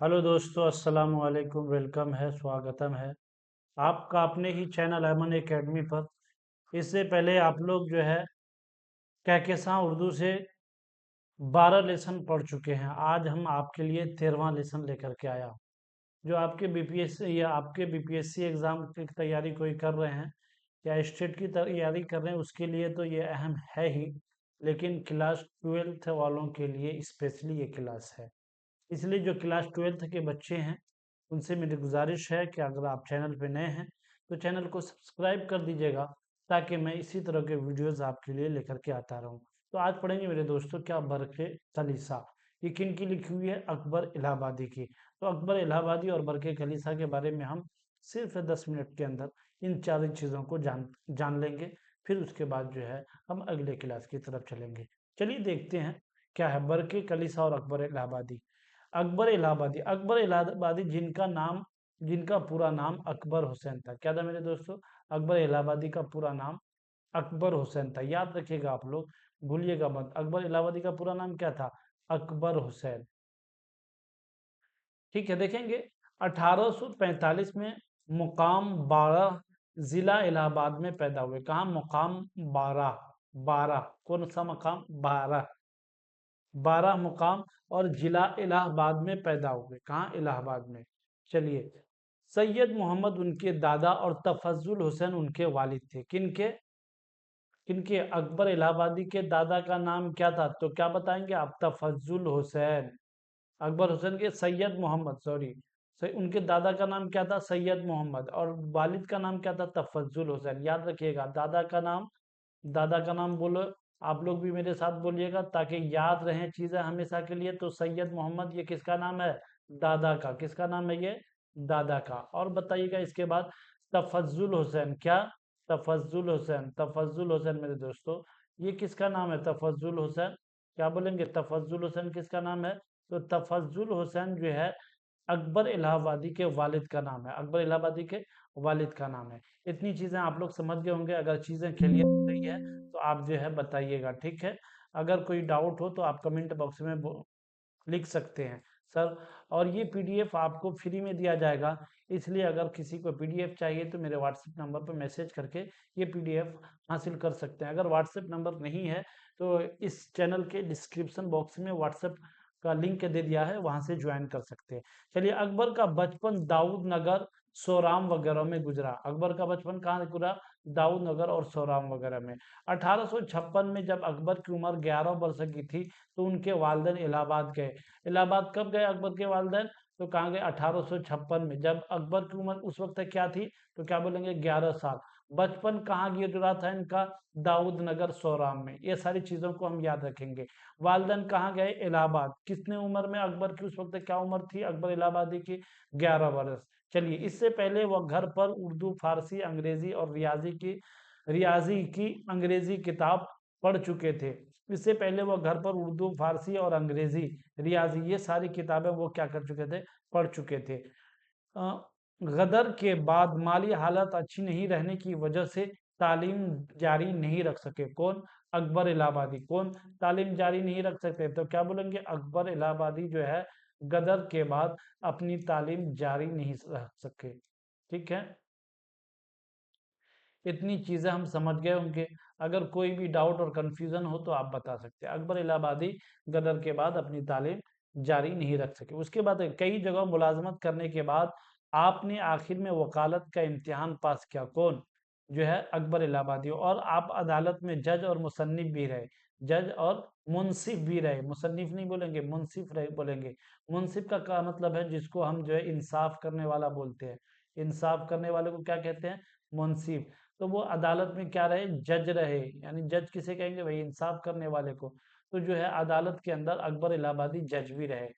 Hello दोस्तों, अस्सलाम वालेकुम। वेलकम है, स्वागतम है आपका अपने ही चैनल अमन एकेडमी पर। इससे पहले आप लोग जो है कहकेशां उर्दू से 12 लेसन पढ़ चुके हैं। आज हम आपके लिए 13वां लेसन लेकर के आया हूं। जो आपके बीपीएससी या आपके बीपीएससी एग्जाम की तैयारी कोई कर रहे हैं या स्टेट की तैयारी कर रहे हैं, उसके लिए तो ये अहम है ही, लेकिन क्लास 12th वालों के लिए स्पेशली ये क्लास है। इसलिए जो क्लास 12th के बच्चे हैं उनसे मेरी गुजारिश है कि अगर आप चैनल पे नए हैं तो चैनल को सब्सक्राइब कर दीजिएगा, ताकि मैं इसी तरह के वीडियोस आपके लिए लेकर के आता रहूं। तो आज पढ़ेंगे मेरे दोस्तों क्या बरके कलीसा। ये किन की लिखी हुई है? अकबर इलाहाबादी की। तो अकबर इलाहाबादी और बरके कलीसा के बारे में हम सिर्फ 10 मिनट के अंदर इन चार चीज़ों को जान लेंगे। फिर उसके बाद जो है हम अगले क्लास की तरफ चलेंगे। चलिए देखते हैं क्या है बरके कलीसा और अकबर इलाहाबादी। अकबर इलाहाबादी जिनका पूरा नाम अकबर हुसैन था। क्या था मेरे दोस्तों? अकबर इलाहाबादी का पूरा नाम अकबर हुसैन था। याद रखिएगा आप लोग, भूलिएगा मत। अकबर इलाहाबादी का पूरा नाम क्या था? अकबर हुसैन। ठीक है, देखेंगे 1845 में मुकाम 12 जिला इलाहाबाद में पैदा हुए। कहा? मुकाम 12। 12 कौन सा मकाम? 12। 12 मुकाम और जिला इलाहाबाद में पैदा हुए। कहाँ? इलाहाबाद में। चलिए, सैयद मोहम्मद उनके दादा और तफज्जुल हुसैन उनके वालिद थे। किनके? किनके? अकबर इलाहाबादी के दादा का नाम क्या था? तो क्या बताएंगे आप? तफज्जुल हुसैन। अकबर हुसैन के सैयद मोहम्मद, सॉरी, उनके दादा का नाम क्या था? सैयद मोहम्मद। और वालिद का नाम क्या था? तफज्जुल हुसैन। याद रखिएगा, दादा का नाम बोलो। आप लोग भी मेरे साथ बोलिएगा ताकि याद रहें चीजें हमेशा के लिए। तो सैयद मोहम्मद, ये किसका नाम है? दादा का। किसका नाम है ये? दादा का। और बताइएगा इसके बाद तफज्जुल हुसैन। क्या? तफज्जुल हुसैन मेरे दोस्तों, ये किसका नाम है? तफज्जुल हुसैन। क्या बोलेंगे? तफज्जुल हुसैन किसका नाम है? तो तफज्जुल हुसैन जो है अकबर इलाहाबादी के वालिद का नाम है। अकबर इलाहाबादी के वालिद का नाम है। इतनी चीजें आप लोग समझ गए होंगे। अगर चीजें क्लियर हो गई है तो आप जो है बताइएगा, ठीक है? अगर कोई डाउट हो तो आप कमेंट बॉक्स में लिख सकते हैं सर। और ये पीडीएफ आपको फ्री में दिया जाएगा, इसलिए अगर किसी को पीडीएफ चाहिए तो मेरे व्हाट्सएप नंबर पर मैसेज करके ये पीडीएफ हासिल कर सकते हैं। अगर व्हाट्सएप नंबर नहीं है तो इस चैनल के डिस्क्रिप्शन बॉक्स में व्हाट्सएप का लिंक दे दिया है, वहां से ज्वाइन कर सकते हैं। चलिए, अकबर का बचपन दाऊद नगर, सोराम वगैरह में गुजरा। अकबर का बचपन कहाँ गुजरा? दाऊद नगर और सोराम वगैरह में। 1856 में जब अकबर की उम्र 11 वर्ष की थी तो उनके वालिदैन इलाहाबाद गए। इलाहाबाद कब गए अकबर के वालिदैन? तो कहाँ गए? 1856 में। जब अकबर की उम्र उस वक्त क्या थी? तो क्या बोलेंगे? 11 साल। बचपन कहाँ गुजरा था इनका? दाऊद नगर सोराम में। ये सारी चीजों को हम याद रखेंगे। वालिदैन कहाँ गए? इलाहाबाद। कितने उम्र में? अकबर की उस वक्त क्या उम्र थी अकबर इलाहाबादी की? 11 वर्ष। चलिए, इससे पहले वह घर पर उर्दू, फारसी, अंग्रेजी और रियाजी की अंग्रेजी किताब पढ़ चुके थे। इससे पहले वो घर पर उर्दू, फारसी और अंग्रेजी, रियाजी, ये सारी किताबें वो क्या कर चुके थे? पढ़ चुके थे। गदर के बाद माली हालत अच्छी नहीं रहने की वजह से तालीम जारी नहीं रख सके। कौन? अकबर इलाहाबादी। कौन? तालीम जारी नहीं रख सकते, तो क्या बोलेंगे? अकबर इलाहाबादी जो है गदर के बाद अपनी तालीम जारी नहीं रख सके। ठीक है, इतनी चीजें हम समझ गए होंगे। अगर कोई भी डाउट और कंफ्यूजन हो तो आप बता सकते हैं। अकबर इलाहाबादी गदर के बाद अपनी तालीम जारी नहीं रख सके। उसके बाद कई जगह मुलाजमत करने के बाद आपने आखिर में वकालत का इम्तिहान पास किया। कौन? जो है अकबर इलाहाबादी। और आप अदालत में जज और मुसन्निफ भी रहे। जज और मुंसिफ भी रहे। मुसन्निफ नहीं बोलेंगे, मुंसिफ रहे बोलेंगे। मुंसिफ का क्या मतलब है? जिसको हम जो है इंसाफ करने वाला बोलते हैं। इंसाफ करने वाले को क्या कहते हैं? मुंसिफ। तो वो अदालत में क्या रहे? जज रहे। यानी जज किसे कहेंगे भाई? इंसाफ करने वाले को। तो जो है अदालत के अंदर अकबर इलाहाबादी जज भी रहे।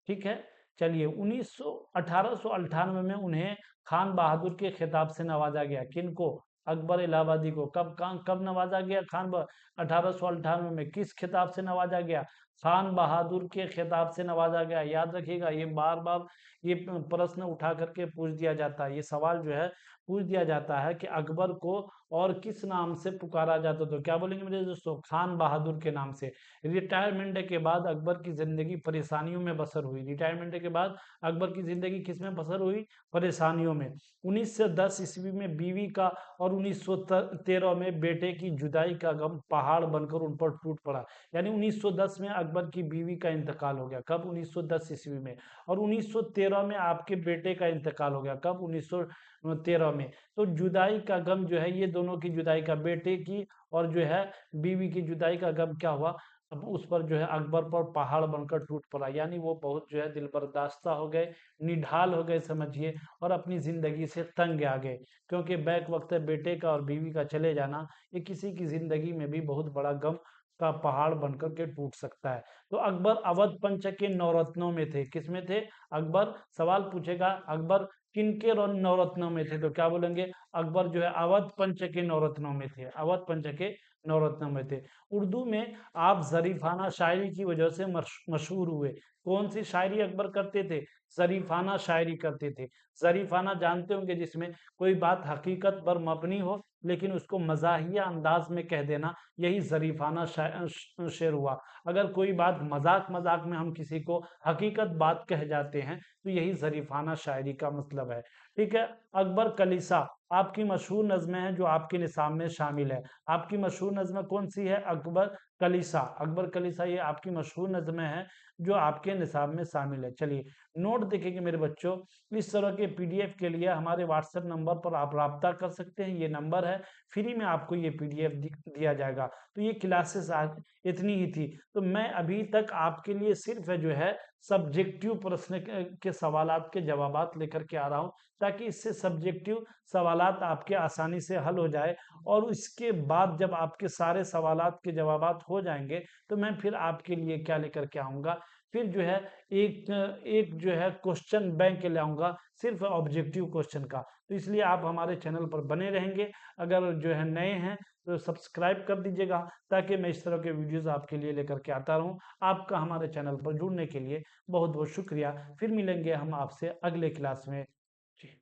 ठीक है। चलिए, 1898 में उन्हें खान बहादुर के खिताब से नवाजा गया। किनको? अकबर इलाहाबादी को। कब नवाजा गया? 1898 में किस खिताब से नवाजा गया? खान बहादुर के खिताब से नवाजा गया। याद रखिएगा, ये बार बार ये प्रश्न उठा करके पूछ दिया जाता है, ये सवाल जो है पूछ दिया जाता है कि अकबर को और किस नाम से पुकारा जाता। तो क्या बोलेंगे मेरे दोस्तों, खान बहादुर के नाम से। रिटायरमेंट के बाद अकबर की जिंदगी परेशानियों में बसर हुई। रिटायरमेंट के बाद अकबर की जिंदगी किस में बसर हुई, परेशानियों में। 1910 ईस्वी में बीवी का और 1913 में बेटे की जुदाई का गम पहाड़ बनकर उन पर टूट पड़ा। यानी 1910 में अकबर की बीवी का इंतकाल हो गया। कब, 1910 ईस्वी में। और 1913 में आपके बेटे का इंतकाल हो गया। कब, 1913 में। तो जुदाई का गम जो है, ये दोनों की जुदाई का, बेटे की और जो है बीवी की जुदाई का गम क्या हुआ, अब उस पर जो है अकबर पर पहाड़ बनकर टूट पड़ा। यानी वो बहुत जो है दिल बर्दाश्ता हो गए, निढाल हो गए समझिए, और अपनी जिंदगी से तंग आ गए। क्योंकि बैक वक्त बेटे का और बीवी का चले जाना, ये किसी की जिंदगी में भी बहुत बड़ा गम का पहाड़ बनकर के टूट सकता है। तो अकबर अवध पंच के नवरत्नों में थे। किसमें थे अकबर, सवाल पूछेगा अकबर किनके नवरत्नों में थे, तो क्या बोलेंगे, अकबर जो है अवध पंच के नवरत्नों में थे। अवध पंच के नवरत्नों में थे। उर्दू में आप जरीफाना शायरी की वजह से मशहूर हुए। कौन सी शायरी अकबर करते थे, जरीफाना शायरी करते थे। जरीफाना जानते होंगे, जिसमें कोई बात हकीकत पर मबनी हो लेकिन उसको मजाहिया अंदाज में कह देना, यही जरीफाना शेर हुआ। अगर कोई बात मजाक मजाक में हम किसी को हकीकत बात कह जाते हैं, तो यही जरीफाना शायरी का मतलब है। ठीक है। अकबर कलीसा आपकी मशहूर नज़्में हैं जो आपके निसाब में शामिल है। आपकी मशहूर नज़्म कौन सी है, अकबर कलीसा। अकबर कलीसा ये आपकी मशहूर नज़्में हैं जो आपके निसाब में शामिल है। चलिए नोट देखेंगे मेरे बच्चों, इस तरह के पीडीएफ के लिए हमारे व्हाट्सएप नंबर पर आप राब्ता कर सकते हैं। ये नंबर है, फ्री में आपको ये पीडीएफ दिया जाएगा। तो ये क्लासेस आज इतनी ही थी। तो मैं अभी तक आपके लिए सिर्फ जो है सब्जेक्टिव प्रश्न के सवालात के जवाबात लेकर के आ रहा हूँ, ताकि इससे सब्जेक्टिव सवालात आपके आसानी से हल हो जाए। और इसके बाद जब आपके सारे सवालात के जवाबात हो जाएंगे, तो मैं फिर आपके लिए क्या लेकर के आऊँगा, फिर जो है एक एक जो है क्वेश्चन बैंक लाऊंगा, सिर्फ ऑब्जेक्टिव क्वेश्चन का। तो इसलिए आप हमारे चैनल पर बने रहेंगे। अगर जो है नए हैं तो सब्सक्राइब कर दीजिएगा, ताकि मैं इस तरह के वीडियोस आपके लिए लेकर के आता रहूं। आपका हमारे चैनल पर जुड़ने के लिए बहुत बहुत शुक्रिया। फिर मिलेंगे हम आपसे अगले क्लास में। जी।